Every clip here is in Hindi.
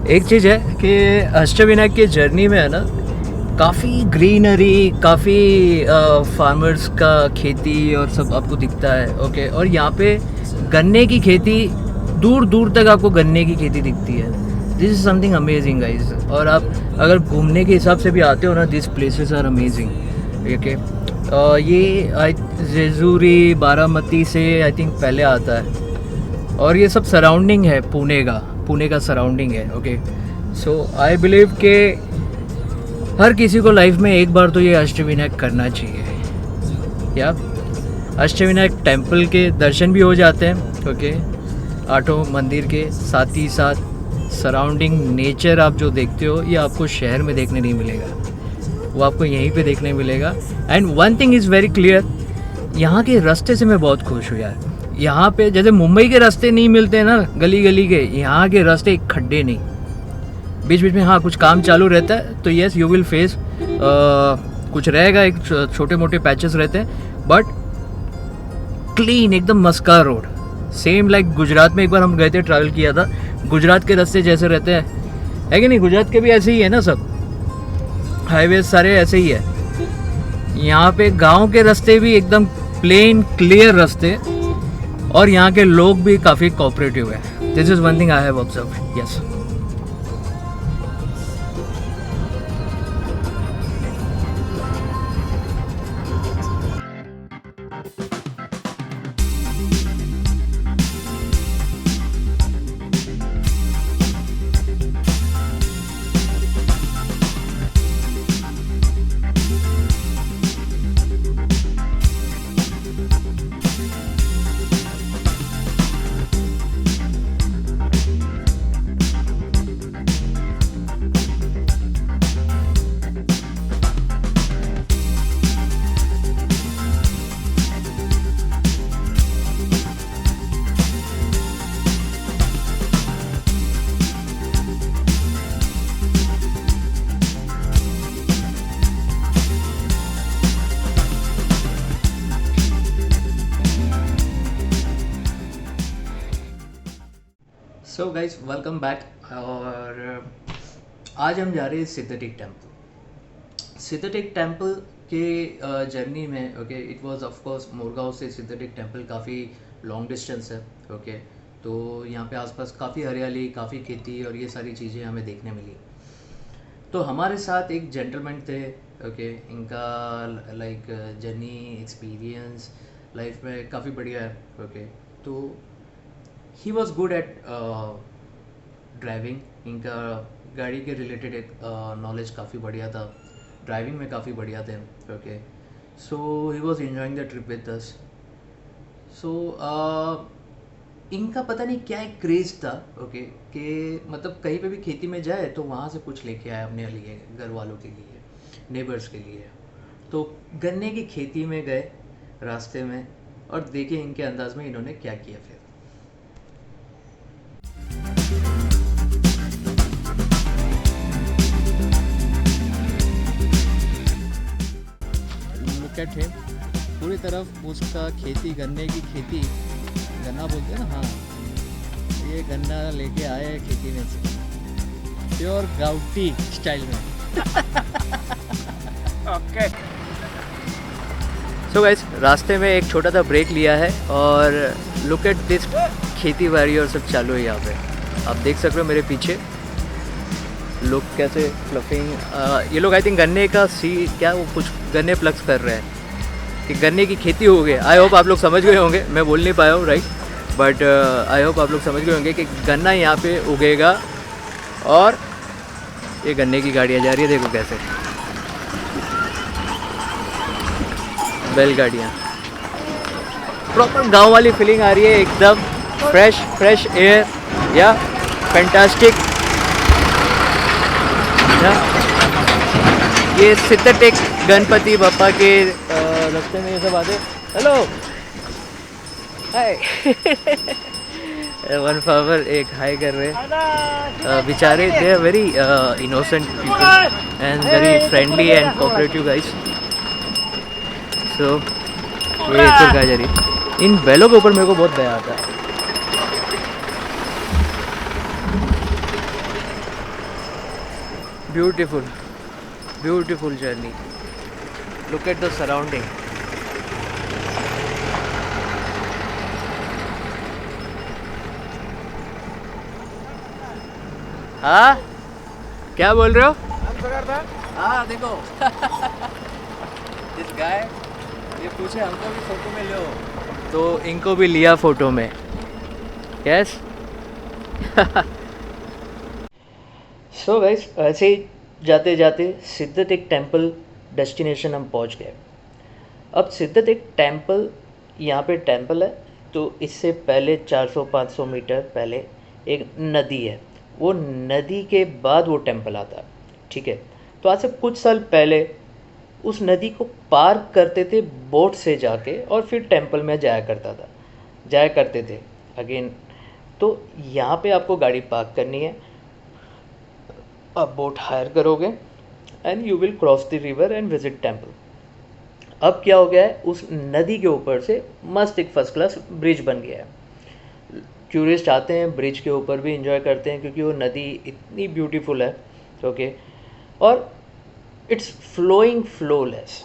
एक चीज़ है कि अष्टविनायक की जर्नी में है ना, काफ़ी ग्रीनरी, काफ़ी फार्मर्स का खेती और सब आपको दिखता है। ओके, और यहाँ पे गन्ने की खेती, दूर दूर तक आपको गन्ने की खेती दिखती है। This is something amazing guys. और आप अगर घूमने के हिसाब से भी आते हो ना, this places are amazing. Okay, ये जेजूरी बारामती से आई थिंक पहले आता है, और ये सब सराउंडिंग है पुणे का सराउंडिंग है। ओके, सो आई बिलीव के हर किसी को लाइफ में एक बार तो ये अष्टविनायक करना चाहिए। या अष्टविनायक टेम्पल के दर्शन भी हो जाते हैं। ओके, आठों मंदिर के साथ ही साथ सराउंडिंग नेचर आप जो देखते हो, ये आपको शहर में देखने नहीं मिलेगा, वो आपको यहीं पे देखने मिलेगा। And one thing is very clear, यहाँ के रास्ते से मैं बहुत खुश हूँ यार। यहाँ पे जैसे मुंबई के रास्ते नहीं मिलते ना गली गली के, यहाँ के रास्ते एक खड्डे नहीं, बीच बीच में हाँ कुछ काम चालू रहता है तो यस यू विल फेस कुछ रहेगा, एक छोटे मोटे पैचेस रहते हैं, बट क्लीन एकदम मस्का रोड। सेम लाइक गुजरात में एक बार हम गए थे, ट्रैवल किया था, गुजरात के रास्ते जैसे रहते हैं, है कि नहीं? गुजरात के भी ऐसे ही है ना, सब हाईवे सारे ऐसे ही है। यहाँ पे गांव के रास्ते भी एकदम प्लेन क्लियर रास्ते, और यहाँ के लोग भी काफ़ी कोऑपरेटिव है। This is one thing I have observed. Yes, so guys welcome back. और आज हम जा रहे हैं सिद्धटेक टेम्पल। सिद्धटेक टेम्पल के जर्नी में okay, it was of course Morgaon से सिद्धटेक टेम्पल काफ़ी लॉन्ग डिस्टेंस है। ओके, तो यहाँ पे आसपास काफ़ी हरियाली, काफ़ी खेती और ये सारी चीज़ें हमें देखने मिली। तो हमारे साथ एक जेंटलमैन थे। ओके, इनका लाइक जर्नी एक्सपीरियंस लाइफ में काफ़ी बढ़िया है। ओके, तो he was good at driving. इनका गाड़ी के रिलेटेड एक नॉलेज काफ़ी बढ़िया था, ड्राइविंग में काफ़ी बढ़िया थे। Okay, so he was enjoying the trip with us. So इनका पता नहीं क्या एक क्रेज़ था। ओके, कि मतलब कहीं पे भी खेती में जाए तो वहाँ से कुछ लेके आए अपने लिए, घर वालों के लिए, नेबर्स के लिए। तो गन्ने की खेती में गए रास्ते में, और देखिए इनके अंदाज में इन्होंने क्या किया फिर। लुक एट हिम, पूरी तरफ उसका खेती, गन्ने की खेती, गन्ना बोलते हैं ना, हाँ, ये गन्ना लेके आए हैं खेती में से, प्योर गाउटी स्टाइल में। ओके, सो गाइस, रास्ते में एक छोटा सा ब्रेक लिया है, और लुक एट दिस, खेती बाड़ी और सब चालू है यहाँ पे। आप देख सकते हो मेरे पीछे लोग कैसे फ्लफिंग, ये लोग आई थिंक गन्ने का क्या वो कुछ गन्ने प्लग्स कर रहे हैं, कि गन्ने की खेती हो गई। आई होप आप लोग समझ गए होंगे, मैं बोल नहीं पाया हूँ राइट, बट आई होप आप लोग समझ गए होंगे कि गन्ना यहाँ पे उगेगा। और ये गन्ने की गाड़ियाँ जा रही है, देखो कैसे बैलगाड़ियाँ, प्रॉपर गांव वाली फीलिंग आ रही है, एकदम फ्रेश एयर, या फैंटास्टिक। ये सिद्धटेक गणपति बप्पा के रास्ते में ये सब आते। हेलो, हाय। वन फावर एक हाई कर रहे बेचारे, they are very innocent people and very friendly and cooperative guys. So ये टूर गाड़ी जा रही है, इन बैलों के ऊपर मेरे को बहुत दया आता है। beautiful, beautiful journey. Look at the surrounding. हाँ क्या बोल रहे हो? हाँ देखो इस गाय ये पूछे हमको भी फोटो में लो, तो इनको भी लिया फोटो में. यस. सो गाइस, ऐसे ही जाते जाते सिद्धटेक टेम्पल डेस्टिनेशन हम पहुंच गए. अब सिद्धटेक टेम्पल, यहाँ पे टेम्पल है, तो इससे पहले 400-500 मीटर पहले एक नदी है. वो नदी के बाद वो टेम्पल आता है. ठीक है. तो आज से कुछ साल पहले उस नदी को पार करते थे बोट से जाके, और फिर टेम्पल में जाया करते थे अगेन. तो यहाँ पे आपको गाड़ी पार्क करनी है, आप बोट हायर करोगे and you will cross the river and visit temple. अब क्या हो गया है, उस नदी के ऊपर से मस्त एक फर्स्ट क्लास ब्रिज बन गया है. टूरिस्ट आते हैं, ब्रिज के ऊपर भी इंजॉय करते हैं क्योंकि वो नदी इतनी ब्यूटीफुल है. ओके. और इट्स फ्लोइंग फ्लोलेस.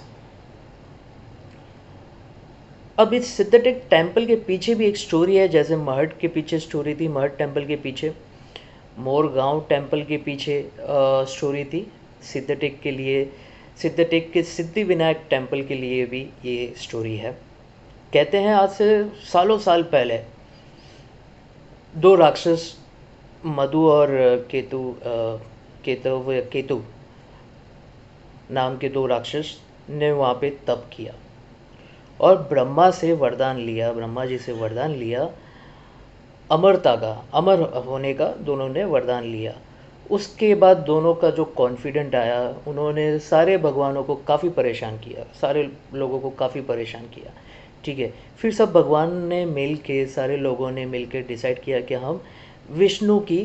अब इस सिद्धटेक टेम्पल के पीछे भी एक स्टोरी है, जैसे महट के पीछे स्टोरी थी, महट टेम्पल के पीछे, मोरगांव टेम्पल के पीछे स्टोरी थी. सिद्धटेक के लिए, सिद्धटेक के सिद्धि विनायक टेम्पल के लिए भी ये स्टोरी है. कहते हैं आज से सालों साल पहले दो राक्षस, मधु और केतु नाम के दो राक्षस ने वहाँ पे तप किया और ब्रह्मा जी से वरदान लिया, अमरता का, अमर होने का दोनों ने वरदान लिया. उसके बाद दोनों का जो कॉन्फिडेंट आया, उन्होंने सारे भगवानों को काफ़ी परेशान किया, सारे लोगों को काफ़ी परेशान किया. ठीक है. फिर सब भगवान ने मिल के, सारे लोगों ने मिल के डिसाइड किया कि हम विष्णु की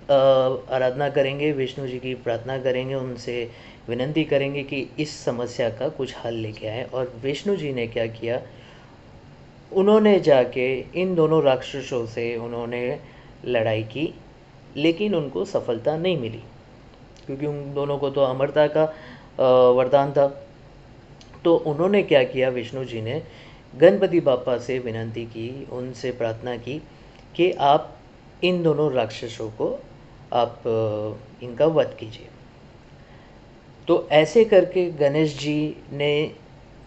आराधना करेंगे, विष्णु जी की प्रार्थना करेंगे, उनसे विनती करेंगे कि इस समस्या का कुछ हल लेके आए. और विष्णु जी ने क्या किया, उन्होंने जाके इन दोनों राक्षसों से उन्होंने लड़ाई की, लेकिन उनको सफलता नहीं मिली क्योंकि उन दोनों को तो अमरता का वरदान था. तो उन्होंने क्या किया, विष्णु जी ने गणपति बापा से विनती की, उनसे प्रार्थना की कि आप इन दोनों राक्षसों को आप इनका वध कीजिए. तो ऐसे करके गणेश जी ने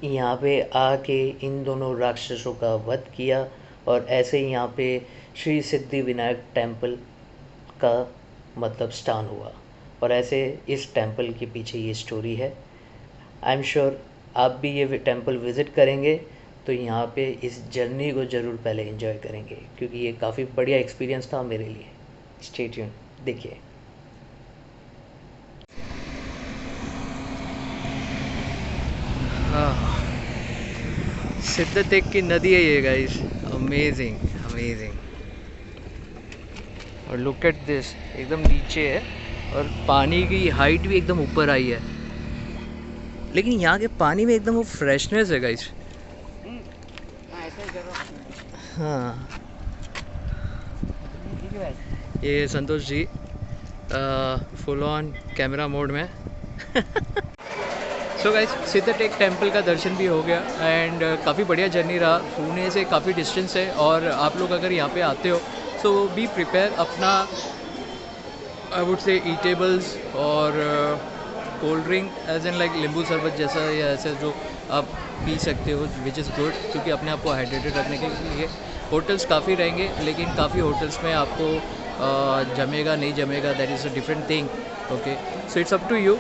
यहाँ पे आके इन दोनों राक्षसों का वध किया, और ऐसे ही यहाँ पे श्री सिद्धि विनायक टेम्पल का मतलब स्टार्ट हुआ. और ऐसे इस टेम्पल के पीछे ये स्टोरी है. आई एम श्योर आप भी ये टेम्पल विज़िट करेंगे तो यहाँ पे इस जर्नी को ज़रूर पहले एंजॉय करेंगे, क्योंकि ये काफ़ी बढ़िया एक्सपीरियंस था मेरे लिए. स्टे ट्यून, देखिए. सिद्धटेक की नदी है ये गाइस. Amazing, amazing. और लुक एट दिस, एकदम नीचे है और पानी की हाइट भी एकदम ऊपर आई है, लेकिन यहाँ के पानी में एकदम वो फ्रेशनेस है गाइस. हाँ, ये Santosh ji full on camera mode में. सो गाइस, सिद्धटेक टेम्पल का दर्शन भी हो गया एंड काफ़ी बढ़िया जर्नी रहा. पुणे से काफ़ी डिस्टेंस है, और आप लोग अगर यहाँ पे आते हो सो बी प्रिपेयर अपना, आई वुड से ईटेबल्स और cold drink as an like नींबू शरबत जैसा या ऐसे जो आप पी सकते हो, विच इज़ गुड, क्योंकि अपने आप को हाइड्रेटेड रखने के लिए. होटल्स काफ़ी रहेंगे, लेकिन काफ़ी होटल्स में आपको जमेगा नहीं जमेगा, that is a different thing. Okay. So it's up to you.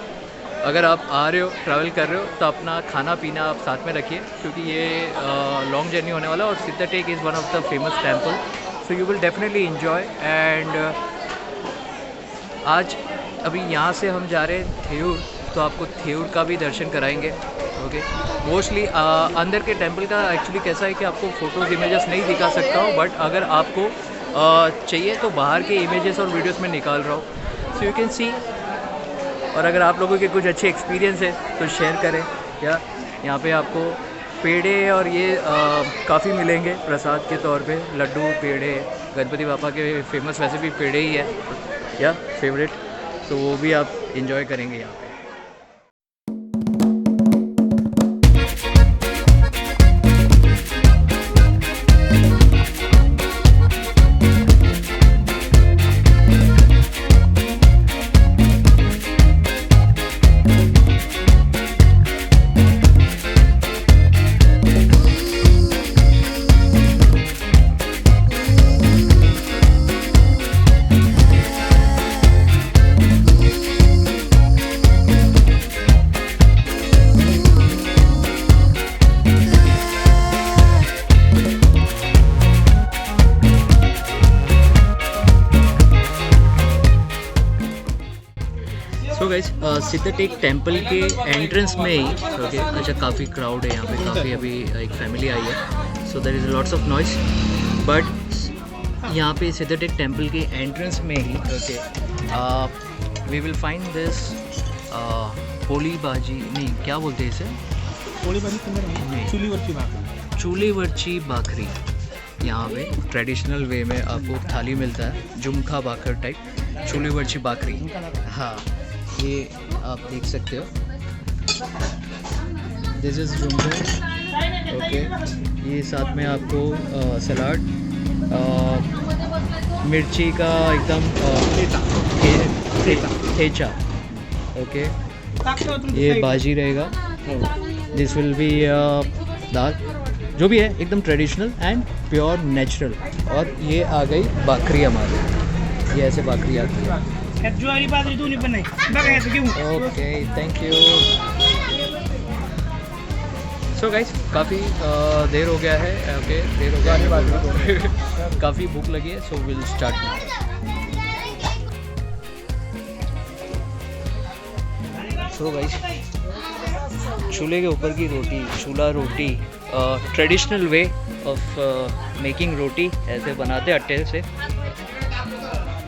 अगर आप आ रहे हो, ट्रैवल कर रहे हो, तो अपना खाना पीना आप साथ में रखिए, क्योंकि ये लॉन्ग जर्नी होने वाला है. और Siddhatek is one of the famous temple, so you will definitely enjoy. And आज अभी यहाँ से हम जा रहे हैं थेऊर, तो आपको थेऊर का भी दर्शन कराएंगे. ओके. मोस्टली अंदर के टेम्पल का एक्चुअली कैसा है कि आपको फ़ोटोज़ इमेजेस नहीं दिखा सकता हूँ, बट अगर आपको चाहिए तो बाहर के इमेजेस और वीडियोस में निकाल रहा हूँ, सो यू कैन सी. और अगर आप लोगों के कुछ अच्छे एक्सपीरियंस है तो शेयर करें. या यहाँ पे आपको पेड़े और ये काफ़ी मिलेंगे प्रसाद के तौर पे, लड्डू, पेड़े. गणपति बापा के फेमस वैसे भी पेड़े ही है, या फेवरेट. तो वो भी आप इंजॉय करेंगे यहाँ पे। सो गाइस सिद्धटेक टेम्पल के एंट्रेंस में ही ओके अच्छा काफ़ी क्राउड है यहाँ पे, काफ़ी अभी एक फैमिली आई है, so there is lots of noise, but यहाँ पे सिद्धटेक टेम्पल के एंट्रेंस में ही okay we will find this poli bhaji, नहीं क्या बोलते हैं इसे, पोली भाजी, चूलीवरची भाकरी। यहाँ पे ट्रेडिशनल वे में आपको थाली मिलता है, झुमका भाकर टाइप, चूलीवरची भाकरी। हाँ ये आप देख सकते हो, दिस इज़ झुमका ओके। ये साथ में आपको सलाद, मिर्ची का एकदम ठेचा ओके, ये भाजी रहेगा, दिस विल बी दाल, जो भी है एकदम ट्रेडिशनल एंड प्योर नेचुरल। और ये आ गई भाकरी हमारी, ये ऐसे भाकरी आती है। Okay thank you. So guys काफ़ी देर हो गया है ओके, देर हो गया है काफ़ी भूख लगी है, so will start now. So guys चूल्हे के ऊपर की रोटी, चूल्हा रोटी, ट्रेडिशनल वे ऑफ मेकिंग रोटी, ऐसे बनाते अट्टे से।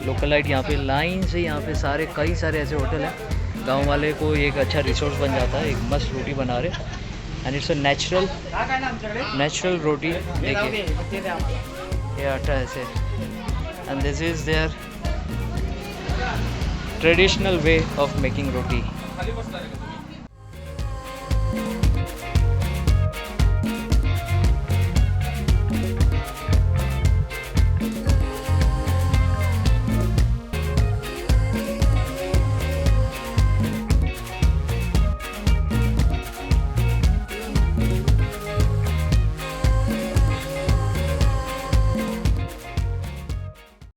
लोकलाइट यहाँ पे लाइन से, यहाँ पे सारे कई सारे ऐसे होटल हैं, गांव वाले को एक अच्छा रिसोर्स बन जाता है, एक मस्त रोटी बना रहे, एंड इट्स अ नेचुरल रोटी। देखिए ये आटा ऐसे, and this is there traditional way of making roti.